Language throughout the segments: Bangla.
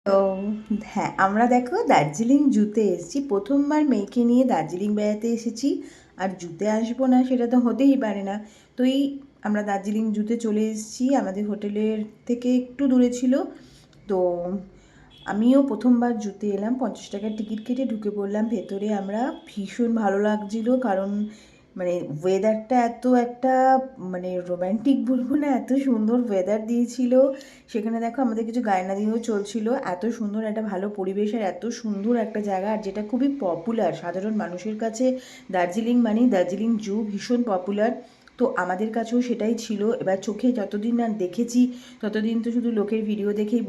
তো হ্যাঁ, আমরা দেখো দার্জিলিং জুতে এসেছি, প্রথমবার মেয়েকে নিয়ে দার্জিলিং বেড়াতে এসেছি। আর জুতে আসবো না সেটা তো হতেই পারে না। তো এই আমরা দার্জিলিং জুতে চলে এসেছি, আমাদের হোটেলের থেকে একটু দূরে ছিল। তো আমিও প্রথমবার জুতে এলাম, 50 টাকার টিকিট কেটে ঢুকে পড়লাম ভেতরে। আমরা ভীষণ ভালো লাগছিল, কারণ মানে ওয়েদারটা এত একটা মানে রোম্যান্টিক বলবো না, এত সুন্দর ওয়েদার দিয়েছিল। সেখানে দেখো আমাদের কিছু গায়না দিয়েও চলছিল। এত সুন্দর একটা ভালো পরিবেশ আর এত সুন্দর একটা জায়গা, আর যেটা খুবই পপুলার সাধারণ মানুষের কাছে। দার্জিলিং মানে দার্জিলিং জু ভীষণ পপুলার। তো আমাদের কাছেও সেটাই ছিল। এবার চোখে যতদিন না দেখেছি ততদিন তো শুধু লোকের ভিডিও দেখেই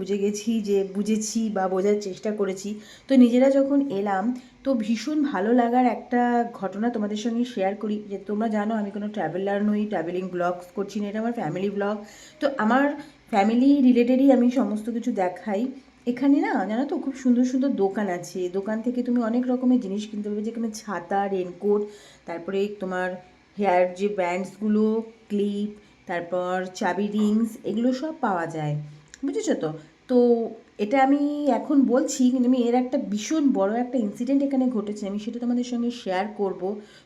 বুঝেছি বা বোঝার চেষ্টা করেছি। তো নিজেরা যখন এলাম, তো ভীষণ ভালো লাগার একটা ঘটনা তোমাদের সঙ্গে শেয়ার করি। যে তোমরা জানো আমি কোনো ট্রাভেলার নই, ট্রাভেলিং ব্লগস করছি না, এটা আমার ফ্যামিলি ব্লগ। তো আমার ফ্যামিলি রিলেটেডই আমি সমস্ত কিছু দেখাই। এখানে না জানো তো খুব সুন্দর সুন্দর দোকান আছে, দোকান থেকে তুমি অনেক রকমের জিনিস কিনতে পারবে, যেখানে ছাতা, রেনকোট, তারপরে তোমার হেয়ার যে ব্যান্ডসগুলো, ক্লিপ, তারপর চাবি রিংস, এগুলো সব পাওয়া যায়, বুঝেছো তো। তো এটা আমি এখন বলছি, কিন্তু আমি এর একটা ভীষণ বড় একটা ইনসিডেন্ট এখানে ঘটেছে, আমি সেটা তোমাদের সঙ্গে শেয়ার করব।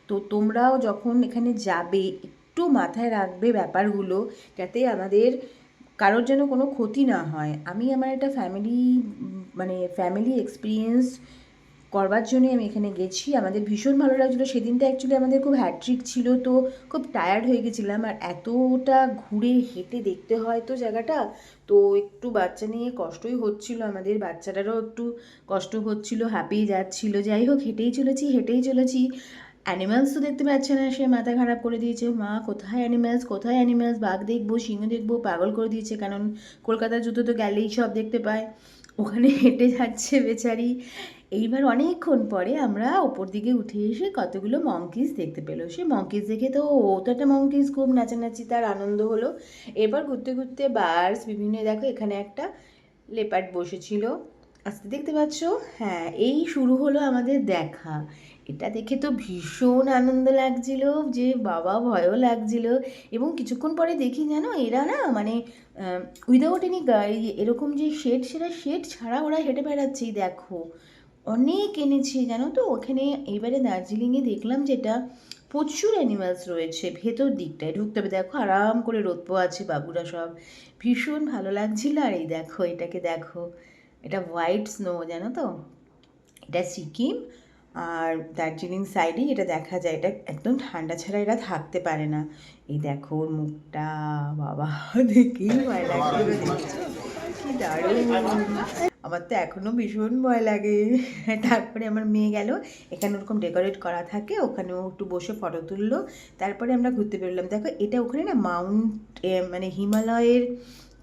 তো তোমরাও যখন এখানে যাবে একটু মাথায় রাখবে ব্যাপারগুলো, যাতে আমাদের কারোর যেন কোনো ক্ষতি না হয়। আমি আমার একটা মানে ফ্যামিলি এক্সপিরিয়েন্স করবার জন্যই আমি এখানে গেছি। আমাদের ভীষণ ভালো লাগছিলো সেদিনটা। অ্যাকচুয়ালি আমাদের খুব হ্যাট্রিক ছিল, তো খুব টায়ার্ড হয়ে গেছিলাম। আর এতটা ঘুরে হেঁটে দেখতে হয় তো জায়গাটা, তো একটু বাচ্চা নিয়ে কষ্টই হচ্ছিল, আমাদের বাচ্চাটারও একটু কষ্ট হচ্ছিল, হাঁপিয়ে যাচ্ছিল। যাই হোক, হেঁটেই চলেছি। অ্যানিম্যালস তো দেখতে পাচ্ছে না, সে মাথা খারাপ করে দিয়েছে, মা কোথায় অ্যানিম্যালস, বাঘ দেখবো, সিংহ দেখবো, পাগল করে দিয়েছে। কারণ কলকাতার জুতো তো গেলেই সব দেখতে পায়। ওখানে হেঁটে যাচ্ছে বেচারি। এইবার অনেকক্ষণ পরে আমরা ওপর দিকে উঠে এসে কতগুলো মঙ্কিস দেখতে পেলো। সে মঙ্কিস দেখে তো ও তো একটা মঙ্কিস, খুব নাচানাচি তার আনন্দ হলো। এরপর ঘুরতে ঘুরতে বার্ডস বিভিন্ন, দেখো এখানে একটা লেপার্ড বসেছিল, আস্তে দেখতে পাচ্ছ। হ্যাঁ, এই শুরু হলো আমাদের দেখা। এটা দেখে তো ভীষণ আনন্দ লাগছিল, যে বাবা ভয়ও লাগছিল। এবং কিছুক্ষণ পরে দেখি জানো এরা না মানে উইদাউট এনি গাড়ি, এরকম যে শেড, সেটা শেড ছাড়া ওরা হেঁটে বেড়াচ্ছেই দেখো। অনেক এনেছি জানো তো ওখানে। এইবারে দার্জিলিংয়ে দেখলাম যেটা, প্রচুর অ্যানিমালস রয়েছে ভেতর দিকটায় ঢুকতে হবে। দেখো আরাম করে রোদ পোয়া আছে বাবুরা সব, ভীষণ ভালো লাগছিল। আর এই দেখো, এটাকে দেখো, এটা হোয়াইট স্নো জানো তো, এটা সিকিম আর দার্জিলিং সাইডেই এটা দেখা যায়। এটা একদম ঠান্ডা ছাড়া এরা থাকতে পারে না। এই দেখো ওর মুখটা, বাবা দেখেই ভয় লাগছিল, দেখেছো কি দারুণ। আমার তো এখনও ভীষণ ভয় লাগে। তারপরে আমার মেয়ে গেল, এখানে ওরকম ডেকোরেট করা থাকে, ওখানেও একটু বসে ফটো তুললো। তারপরে আমরা ঘুরতে বেরোলাম। দেখো এটা ওখানে না মানে হিমালয়ের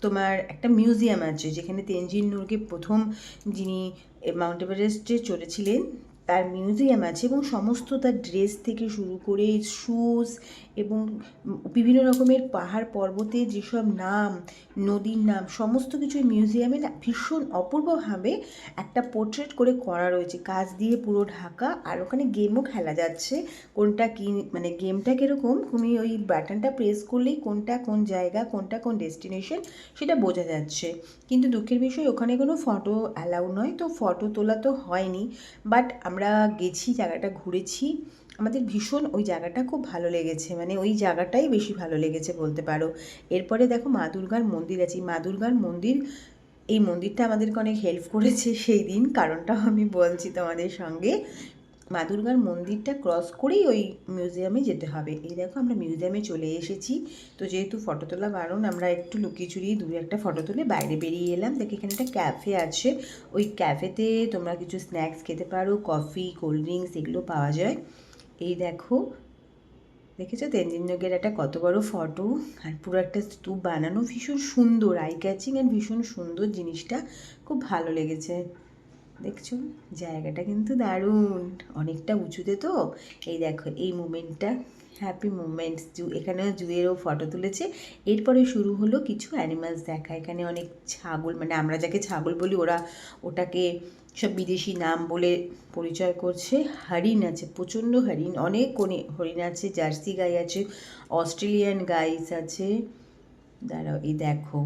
তোমার একটা মিউজিয়াম আছে, যেখানে তেনজিং নোরকে প্রথম যিনি মাউন্ট এভারেস্টে চড়েছিলেন তার মিউজিয়াম আছে। এবং সমস্ত তার ড্রেস থেকে শুরু করে শুজ এবং বিভিন্ন রকমের পাহাড় পর্বতের যেসব নাম, নদীর নাম, সমস্ত কিছু মিউজিয়ামে না ভীষণ অপূর্বভাবে একটা পোর্ট্রেট করে করা রয়েছে, কাঁচ দিয়ে পুরো ঢাকা। আর ওখানে গেমও খেলা যাচ্ছে। কোনটা কি মানে গেমটা কীরকম, তুমি ওই বাটনটা প্রেস করলেই কোনটা কোন জায়গা, কোনটা কোন ডেস্টিনেশন সেটা বোঝা যাচ্ছে। কিন্তু দুঃখের বিষয় ওখানে কোনো ফটো অ্যালাউ নয়, তো ফটো তোলা তো হয়নি। বাট আমরা গেছি, জায়গাটা ঘুরেছি, আমাদের ভীষণ ওই জায়গাটা খুব ভালো লেগেছে, মানে ওই জায়গাটাই বেশি ভালো লেগেছে বলতে পারো। এরপরে দেখো মা দুর্গার মন্দির আছে। মা দুর্গার মন্দির, এই মন্দিরটা আমাদেরকে অনেক হেল্প করেছে সেই দিন, কারণটাও আমি বলছি তোমাদের সঙ্গে। মা দুর্গার মন্দিরটা ক্রস করেই ওই মিউজিয়ামে যেতে হবে। এই দেখো আমরা মিউজিয়ামে চলে এসেছি। তো যেহেতু ফটো তোলা বারণ, আমরা একটু লুকিয়ে চুরিয়ে দূরে একটা ফটো তুলে বাইরে বেরিয়ে এলাম। দেখো এখানে একটা ক্যাফে আছে, ওই ক্যাফেতে তোমরা কিছু স্ন্যাক্স খেতে পারো, কফি, কোল্ড ড্রিঙ্কস এগুলো পাওয়া যায়। এই দেখো, দেখেছো তেনজিং নোরকের একটা কত বড় ফটো, আর পুরো একটা স্তূপ বানানো, ভীষণ সুন্দর, আই ক্যাচিং অ্যান্ড ভীষণ সুন্দর জিনিসটা, খুব ভালো লেগেছে। দেখছো জায়গাটা কিন্তু দারুণ, অনেকটা উঁচুতে তো। এই দেখো এই মুমেন্টটা, হ্যাপি মুমেন্টস জু, এখানেও জুয়েরও ফটো তুলেছে। এরপরে শুরু হলো কিছু অ্যানিমালস দেখা। এখানে অনেক ছাগল, মানে আমরা যাকে ছাগল বলি ওরা ওটাকে সব বিদেশি নাম বলে পরিচয় করছে। হরিণ আছে, প্রচণ্ড হরিণ, অনেক হরিণ আছে, জার্সি গাই আছে, অস্ট্রেলিয়ান গাইস আছে। দাঁড়াও এই দেখো,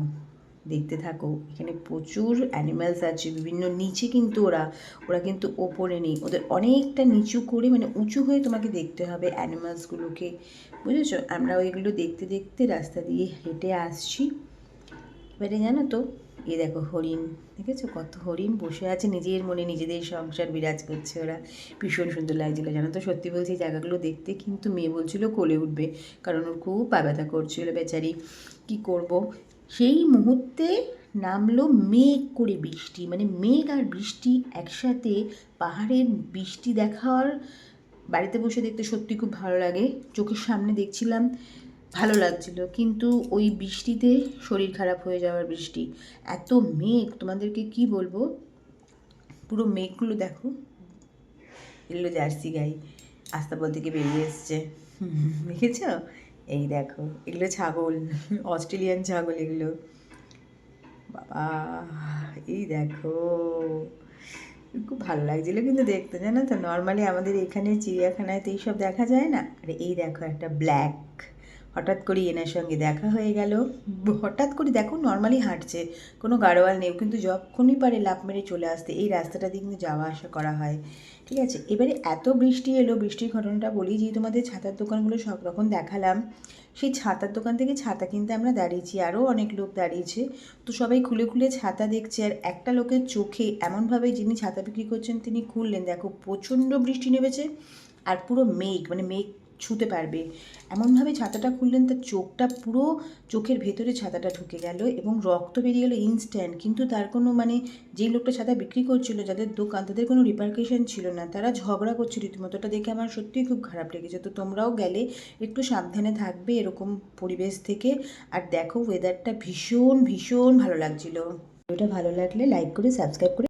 দেখতে থাকো। এখানে প্রচুর অ্যানিমালস আছে, বিভিন্ন নিচে কিন্তু ওরা কিন্তু ওপরে নেই, ওদের অনেকটা নিচু করে মানে উঁচু হয়ে তোমাকে দেখতে হবে অ্যানিমালসগুলোকে, বুঝেছো? আমরা ওইগুলো দেখতে দেখতে রাস্তা দিয়ে হেঁটে আসছি। এবারে জানো তো, দেখো হরিণ, দেখেছো কত হরিণ বসে আছে নিজের মনে, নিজেদের সংসার বিরাজ করছে ওরা। ভীষণ সুন্দর লাগছিলো জানো তো, সত্যি বলছি এই জায়গাগুলো দেখতে। কিন্তু মেয়ে বলছিল কোলে উঠবে, কারণ ওর খুব পা ব্যথা করছিল বেচারি। কী করব, সেই মুহূর্তে নামলো মেঘ করে বৃষ্টি, মানে মেঘ আর বৃষ্টি একসাথে। পাহাড়ের বৃষ্টি দেখার, বাড়িতে বসে দেখতে সত্যি খুব ভালো লাগে, চোখের সামনে দেখছিলাম, ভালো লাগছিল। কিন্তু ওই বৃষ্টিতে শরীর খারাপ হয়ে যাওয়ার বৃষ্টি। এত মেঘ, তোমাদেরকে কি বলবো, পুরো মেঘগুলো দেখো। এগুলো জার্সি গাই আস্তাবল থেকে বেরিয়ে এসছে, দেখেছ? এই দেখো, এগুলো ছাগল, অস্ট্রেলিয়ান ছাগল এগুলো। বাবা, এই দেখো, খুব ভালো লাগছিলো কিন্তু দেখতে, জানো তো। নর্মালি আমাদের এখানে চিড়িয়াখানায় তো এইসব দেখা যায় না। আর এই দেখো একটা ব্ল্যাক, হঠাৎ করে এনার সঙ্গে দেখা হয়ে গেল। হঠাৎ করে দেখো, নর্মালি হাঁটছে, কোনো গাড়োয়াল নেই, কিন্তু যখনই পারে লাফ মেরে চলে আসতে। এই রাস্তাটা দিয়ে কিন্তু যাওয়া আসা করা হয়, ঠিক আছে। এবারে এত বৃষ্টি এলো, বৃষ্টির ঘটনাটা বলি। যে তোমাদের ছাতার দোকানগুলো সব রকম দেখালাম, সেই ছাতার দোকান থেকে ছাতা কিনতে আমরা দাঁড়িয়েছি, আরও অনেক লোক দাঁড়িয়েছে। তো সবাই খুলে খুলে ছাতা দেখছে, আর একটা লোকের চোখে এমনভাবে, যিনি ছাতা বিক্রি করছেন তিনি খুললেন, দেখো প্রচণ্ড বৃষ্টি নেমেছে আর পুরো মেঘ, মানে মেঘ ছুঁতে পারবে এমনভাবে ছাতাটা খুললেন, তার চোখটা পুরো, চোখের ভেতরে ছাতাটা ঢুকে গেল এবং রক্ত বেরিয়ে গেল ইনস্ট্যান্ট। কিন্তু তার কোনো মানে, যেই লোকটা ছাতা বিক্রি করছিল, যাদের দোকান, তাদের কোনো রিপারকেশন ছিল না, তারা ঝগড়া করছে রীতিমতো। ওটা দেখে আমার সত্যিই খুব খারাপ লেগেছে। তো তোমরাও গেলে একটু সাবধানে থাকবে এরকম পরিবেশ থেকে। আর দেখো ওয়েদারটা ভীষণ ভীষণ ভালো লাগছিল। ভিডিওটা ভালো লাগলে লাইক করে সাবস্ক্রাইব করে